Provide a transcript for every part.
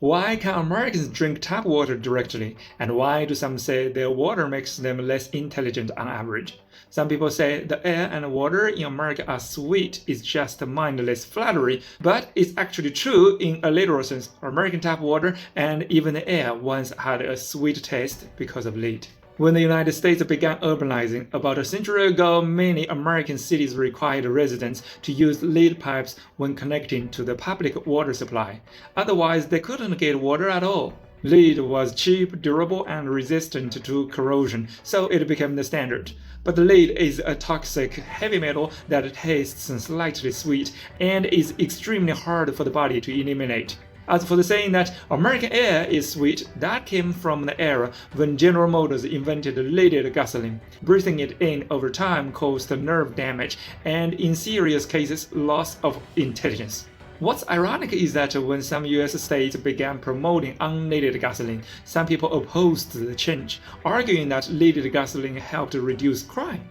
Why can Americans drink tap water directly, and why do some say their water makes them less intelligent on average? Some people say the air and water in America are sweet is just mindless flattery, but it's actually true in a literal sense. American tap water and even the air once had a sweet taste because of lead. When the United States began urbanizing about a century ago, many American cities required residents to use lead pipes when connecting to the public water supply. Otherwise, they couldn't get water at all. Lead was cheap, durable, and resistant to corrosion, so it became the standard. But lead is a toxic heavy metal that tastes slightly sweet and is extremely hard for the body to eliminate. As for the saying that American air is sweet, that came from the era when General Motors invented leaded gasoline. Breathing it in over time caused nerve damage and, in serious cases, loss of intelligence. What's ironic is that when some US states began promoting unleaded gasoline, some people opposed the change, arguing that leaded gasoline helped reduce crime.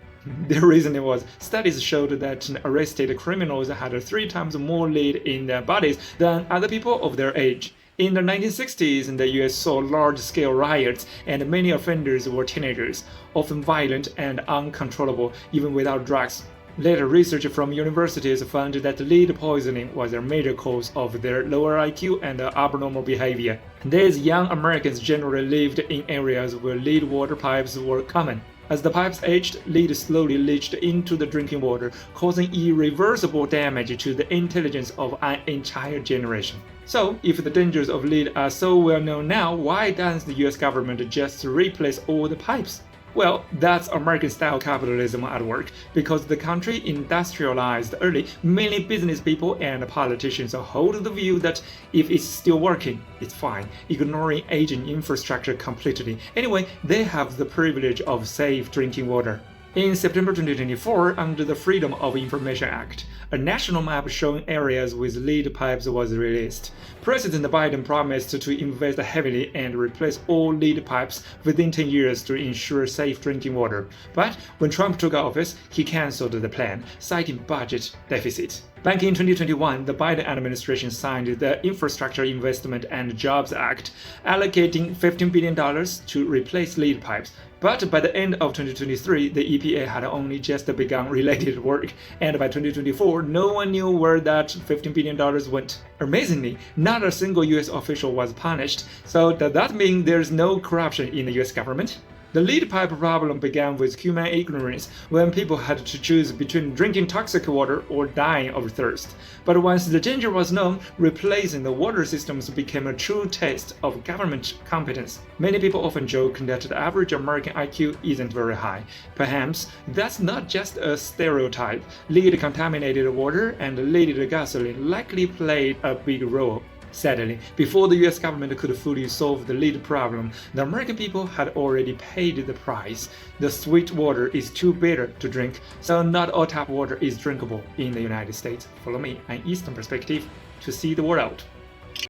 The reason was studies showed that arrested criminals had 3 times more lead in their bodies than other people of their age. In the 1960s, the US saw large-scale riots, and many offenders were teenagers, often violent and uncontrollable, even without drugs. Later research from universities found that lead poisoning was a major cause of their lower IQ and abnormal behavior. These young Americans generally lived in areas where lead water pipes were common. As the pipes aged, lead slowly leached into the drinking water, causing irreversible damage to the intelligence of an entire generation. So, if the dangers of lead are so well known now, why doesn't the US government just replace all the pipes? Well, that's American-style capitalism at work. Because the country industrialized early, many business people and politicians hold the view that if it's still working, it's fine, ignoring aging infrastructure completely. Anyway, they have the privilege of safe drinking water. In September 2024, under the Freedom of Information Act, a national map showing areas with lead pipes was released. President Biden promised to invest heavily and replace all lead pipes within 10 years to ensure safe drinking water. But when Trump took office, he canceled the plan, citing budget deficit. Back in 2021, the Biden administration signed the Infrastructure Investment and Jobs Act, allocating $15 billion to replace lead pipes. But by the end of 2023, the EPA had only just begun related work, and by 2024, no one knew where that $15 billion went. Amazingly, not a single US official was punished, so does that mean there's no corruption in the US government? The lead pipe problem began with human ignorance when people had to choose between drinking toxic water or dying of thirst. But once the danger was known, replacing the water systems became a true test of government competence. Many people often joke that the average American IQ isn't very high. Perhaps that's not just a stereotype. Lead-contaminated water and leaded gasoline likely played a big role. Sadly, before the US government could fully solve the lead problem, the American people had already paid the price. The sweet water is too bitter to drink, so not all tap water is drinkable in the United States. Follow me, an Eastern perspective, to see the world.